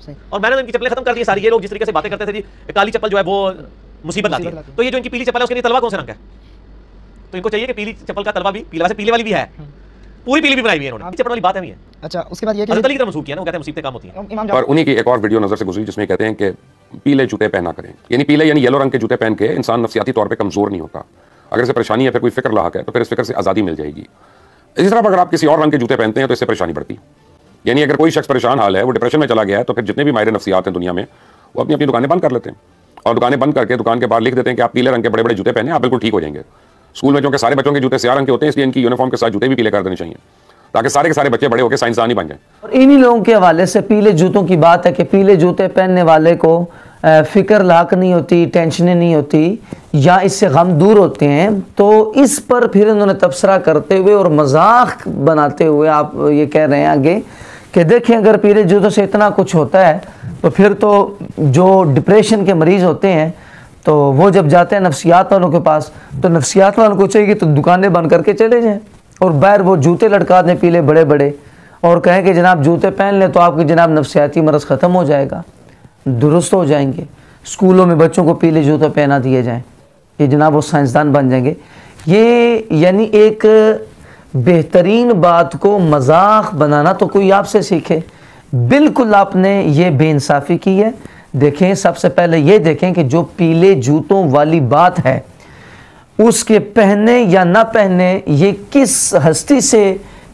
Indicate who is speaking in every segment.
Speaker 1: और मैंने इनकी चप्पलें खत्म कर दी सारी। ये लोग जिस तरीके से बातें करते थे जी काली चप्पल जो है वो मुसीबत लाती है, तो ये जो इनकी पीली चप्पल है उसके लिए तलवा कौन से रंग है? तो इनको चाहिए कि पीली चप्पल का तलवा भी पीला, वैसे पीले वाली भी है, पूरी पीली भी बनाई हुई है इन्होंने, चप्पल वाली बात है नहीं है।
Speaker 2: अच्छा, उसके बाद ये
Speaker 1: हज़रत अली की तरह मंसूब किया ना, वो कहते हैं मुसीबतें काम होती हैं।
Speaker 3: और उन्हीं की एक और वीडियो नजर से गुजरी जिसमें कहते हैं कि पीले जूते पहना करें, यानी पीले यानी येलो रंग के जूते पहन के इंसान नफसियाती तौर पे कमजोर नहीं होता। अगर इसे परेशानी है, फिर कोई फिक्र लाक है, तो फिर इस फिक्र से आज़ादी मिल जाएगी। इसी तरह अगर आप किसी और रंग के जूते पहनते हैं तो इससे परेशानी बढ़ती। यानी अगर कोई शख्स परेशान हाल है, वो डिप्रेशन में चला गया है, तो फिर जितने भी माहिर नफ्सियात हैं दुनिया में, वो अपनी अपनी दुकानें बंद कर लेते हैं और दुकानें बंद करके दुकान के बाहर लिख देते हैं कि आप पीले रंग के बड़े बड़े जूते पहने, आप बिल्कुल ठीक हो जाएंगे। स्कूल में क्योंकि सारे बच्चों के जूते स्याह रंग के होते हैं, इसलिए इनकी यूनिफॉर्म के साथ जूते भी पीले कर देने चाहिए, ताकि सारे के सारे बच्चे बड़े होकर साइंसदान ही बन जाएं।
Speaker 4: और इन्हीं लोगों के हवाले से पीले जूतों की बात है कि पीले जूते पहनने वाले को फिक्र लाक नहीं होती, टेंशनें नहीं होती, या इससे गम दूर होते हैं। तो इस पर फिर इन्होंने तबसरा करते हुए और मजाक बनाते हुए आप ये कह रहे हैं आगे कि देखें अगर पीले जूतों से इतना कुछ होता है तो फिर तो जो डिप्रेशन के मरीज़ होते हैं तो वो जब जाते हैं नफ्सियात वालों के पास, तो नफ्सियात वालों को चाहिए तो दुकानें बंद करके चले जाएं और बाहर वो जूते लटका दें पीले बड़े बड़े और कहें कि जनाब जूते पहन लें तो आपकी जनाब नफ्सियाती मरज़ ख़त्म हो जाएगा, दुरुस्त हो जाएंगे। स्कूलों में बच्चों को पीले जूते पहना दिए जाएं, ये जनाब वो साइंसदान बन जाएंगे। ये यानी एक बेहतरीन बात को मजाक बनाना तो कोई आपसे सीखे। बिल्कुल आपने ये बेइंसाफ़ी की है। देखें, सबसे पहले ये देखें कि जो पीले जूतों वाली बात है उसके पहने या ना पहने ये किस हस्ती से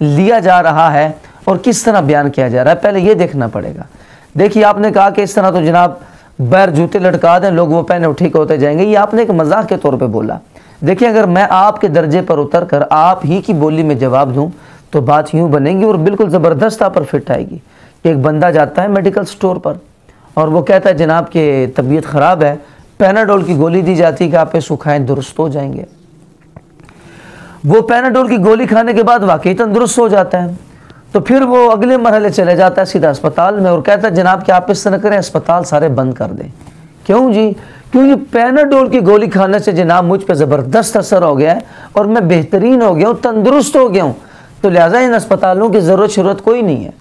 Speaker 4: लिया जा रहा है और किस तरह बयान किया जा रहा है, पहले ये देखना पड़ेगा। देखिए, आपने कहा कि इस तरह तो जनाब बैर जूते लटका दें, लोग वो पहने ठीक होते जाएंगे, ये आपने एक मजाक के तौर पे बोला। देखिए, अगर मैं आपके दर्जे पर उतर कर आप ही की बोली में जवाब दूं तो बात यूँ बनेगी और बिल्कुल ज़बरदस्त आप पर फिट आएगी। एक बंदा जाता है मेडिकल स्टोर पर और वो कहता है जनाब कि तबीयत ख़राब है, पैनाडोल की गोली दी जाती है कि आप इसको खाएं दुरुस्त हो जाएंगे। वो पैनाडोल की गोली खाने के बाद वाकई तंदुरुस्त हो जाता है, तो फिर वो अगले मरहले चले जाता है सीधा अस्पताल में और कहता है जनाब कि आप इस तरह करें, अस्पताल सारे बंद कर दें। क्यों जी? क्योंकि पैनाडोल की गोली खाने से जनाब मुझ पर ज़बरदस्त असर हो गया है और मैं बेहतरीन हो गया हूँ, तंदुरुस्त हो गया हूँ, तो लिहाजा इन अस्पतालों की ज़रूरत कोई नहीं है।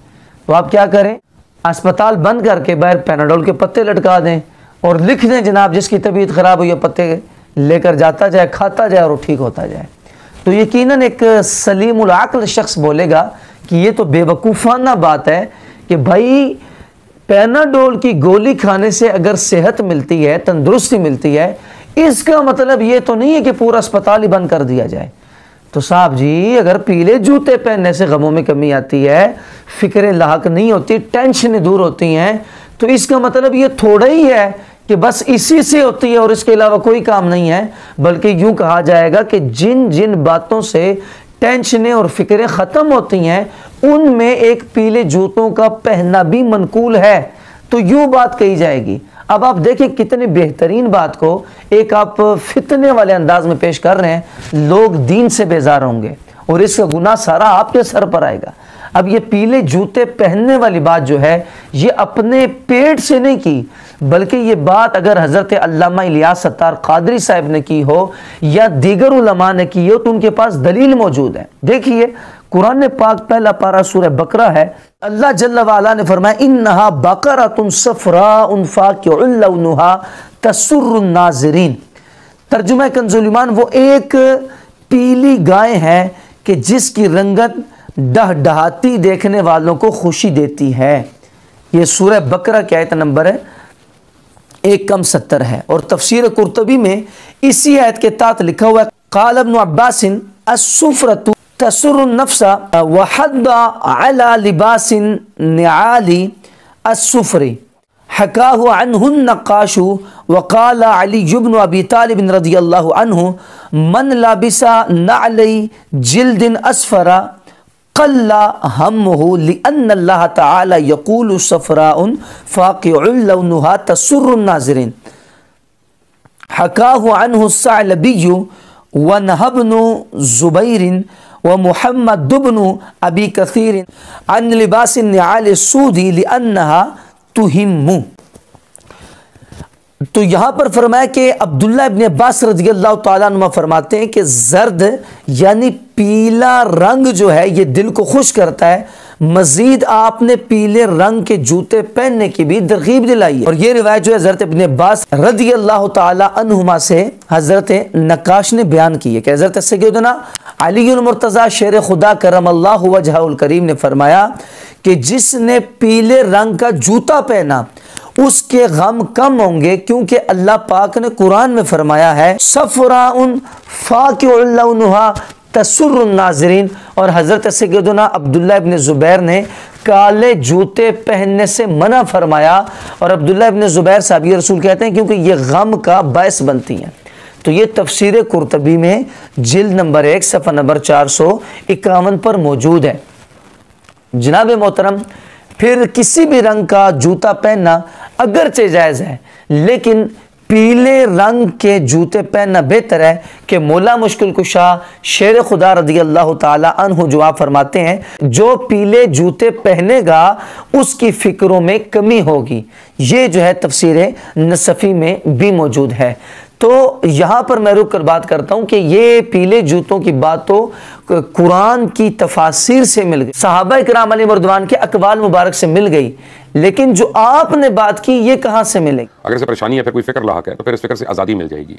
Speaker 4: तो आप क्या करें, अस्पताल बंद करके बाहर पैनाडोल के पत्ते लटका दें और लिख दें जनाब जिसकी तबीयत ख़राब हुई है पत्ते लेकर जाता जाए, खाता जाए और ठीक होता जाए। तो यकीनन एक सलीमुल अक्ल शख्स बोलेगा कि ये तो बेवकूफ़ाना बात है कि भाई पैनाडोल की गोली खाने से अगर सेहत मिलती है, तंदुरुस्ती मिलती है, इसका मतलब ये तो नहीं है कि पूरा अस्पताल ही बंद कर दिया जाए। तो साहब जी, अगर पीले जूते पहनने से गमों में कमी आती है, फिक्रें लाक नहीं होती, टेंशनें दूर होती हैं, तो इसका मतलब ये थोड़ा ही है कि बस इसी से होती है और इसके अलावा कोई काम नहीं है। बल्कि यूँ कहा जाएगा कि जिन जिन बातों से टेंशनें और फिक्रें ख़त्म होती हैं उनमें एक पीले जूतों का पहनना भी मनकूल है। तो यूँ बात कही जाएगी। अब आप देखिए कितनी बेहतरीन बात को एक आप फितने वाले अंदाज में पेश कर रहे हैं, लोग दीन से बेजार होंगे और इसका गुनाह सारा आपके सर पर आएगा। अब ये पीले जूते पहनने वाली बात जो है ये अपने पेट से नहीं की, बल्कि ये बात अगर हज़रत अल्लामा इलियास सत्तार क़ादरी साहब ने की हो या दीगर उलमा ने की हो तो उनके पास दलील मौजूद है। देखिए, कुरान पाक पहला पारा सूरह बकरा है, अल्लाह जल्ल वाला ने फरमाया इन्नहा बकरतुन सफ़राउन फ़ाक़िउन लौनुहा तसुर्रुन नाज़िरीन। तर्जुमा कंज़ुल ईमान, वो एक पीली गाय है कि जिसकी रंगत डहडहाती देखने वालों को खुशी देती है। ये सूरह बकरा की आयत नंबर है 170 है। और तफसीर कुर्तबी में इसी आयत के तहत लिखा हुआ है क़ाल इब्न अब्बासिन अस्सुफ़रतु तसुर्रुन नफ्सा व हद्दा अला लिबासिन निआली अस्सुफ़री हकाहु अन्हुन नक़ाशु व क़ाल अली इब्न अबी तालिब रज़ियल्लाहु अन्हु मन लाबिसा नअलई जिल्दिन अस्फरा क़ल्ला हम्मुहु लिअन्न अल्लाह तआला यक़ूलु सफ़राउन फ़ाक़िउन लौनुहा तसुर्रुन नाज़िरीन हकाहु अन्हु सअलबिय्यु व नहब्नु ज़ुबैरिन व मुहम्मद इब्नु अबी कसीर अन लिबासिन निआल सूदी लिअन्नहा तुहिम्मु। तो यहाँ पर फरमाया कि अब्दुल्ला इब्न अब्बास रज़ियल्लाहु ताला अन्हुमा फरमाते हैं कि जर्द यानी पीला रंग जो है ये दिल को खुश करता है, मजीद आपने पीले रंग के जूते पहनने की भी तरगीब दिलाई है। और ये रिवायत जो है हज़रत इब्न अब्बास रज़ी अल्लाह ताला अन्हुमा से हज़रत नक्काश ने बयान की है कि हज़रत सय्यदना अली मुर्तज़ा शेर खुदा करमल्लाहु वजहुल करीम ने फरमाया कि जिसने पीले रंग का जूता पहना उसके गम कम होंगे, क्योंकि अल्लाह पाक ने कुरान में फरमाया है सफ़राउन फ़ाक़िउल लौनुहा तसुर्रुन नाज़रीन। और हज़रत सय्यदना अब्दुल्ला इब्न ज़ुबैर ने काले जूते पहनने से मना फरमाया। और अब्दुल्ला इब्न ज़ुबैर साहबी रसूल कहते हैं क्योंकि ये गम का बायस बनती हैं। तो ये तफसीर कुर्तबी में जिल्द नंबर 1 सफ़ा नंबर 451 पर मौजूद है। जनाब मोहतरम, फिर किसी भी रंग का जूता पहनना अगरचे जायज़ है, लेकिन पीले रंग के जूते पहनना बेहतर है कि मौला मुश्किल कुशा शेर खुदा रज़ी अल्लाह ताला अन्हु जो आप फरमाते हैं जो पीले जूते पहनेगा उसकी फ़िक्रों में कमी होगी। ये जो है तफसीर नसफ़ी में भी मौजूद है। तो यहाँ पर मैं रुक कर बात करता हूँ कि ये पीले जूतों की बात तो कुरान की तफासिर से मिल गई, सहाबा इकराम अलैहिम रिज़वान के अक़वाल मुबारक से मिल गई, लेकिन जो आपने बात की ये कहाँ से मिलेगी?
Speaker 3: अगर इसे परेशानी है, फिर कोई फिक्र लाक है, तो फिर इस फिक्र से आज़ादी मिल जाएगी।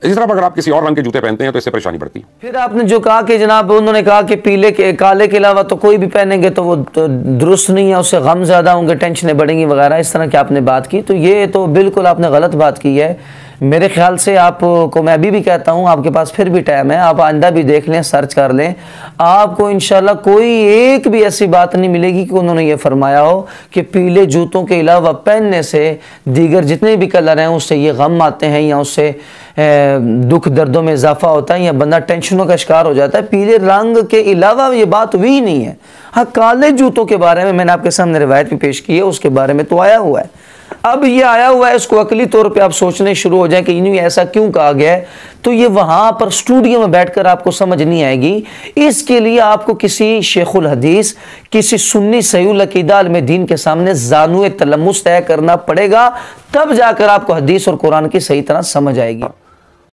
Speaker 3: इसी तरह अगर आप किसी और रंग के जूते पहनते हैं तो इससे परेशानी बढ़ती है।
Speaker 4: फिर आपने जो कहा कि जनाब उन्होंने कहा कि पीले के काले के अलावा तो कोई भी पहनेंगे तो वो तो दुरुस्त नहीं है, उससे गम ज़्यादा होंगे, टेंशनें बढ़ेंगी वगैरह, इस तरह की आपने बात की। तो ये तो बिल्कुल आपने गलत बात की है। मेरे ख्याल से आपको मैं अभी भी कहता हूँ, आपके पास फिर भी टाइम है, आप आइंदा भी देख लें, सर्च कर लें, आपको इंशाल्लाह कोई एक भी ऐसी बात नहीं मिलेगी कि उन्होंने ये फरमाया हो कि पीले जूतों के अलावा पहनने से दीगर जितने भी कलर हैं उससे ये गम आते हैं या उससे दुख दर्दों में इजाफा होता है या बंदा टेंशनों का शिकार हो जाता है। पीले रंग के अलावा ये बात हुई ही नहीं है। हाँ, काले जूतों के बारे में मैंने आपके सामने रिवायत भी पेश की है, उसके बारे में तो आया हुआ है। अब ये आया हुआ है, इसको अकली तौर पे आप सोचने शुरू हो जाएं कि इन्हें ऐसा क्यों कहा गया है, तो ये वहाँ पर स्टूडियो में बैठकर आपको समझ नहीं आएगी। इसके लिए आपको किसी शेखुल हदीस, किसी सुन्नी सहीहुल अकीदा आलिम दीन के सामने ज़ानुए तलम्मुस तय करना पड़ेगा, तब जाकर आपको हदीस और कुरान की सही तरह समझ आएगी।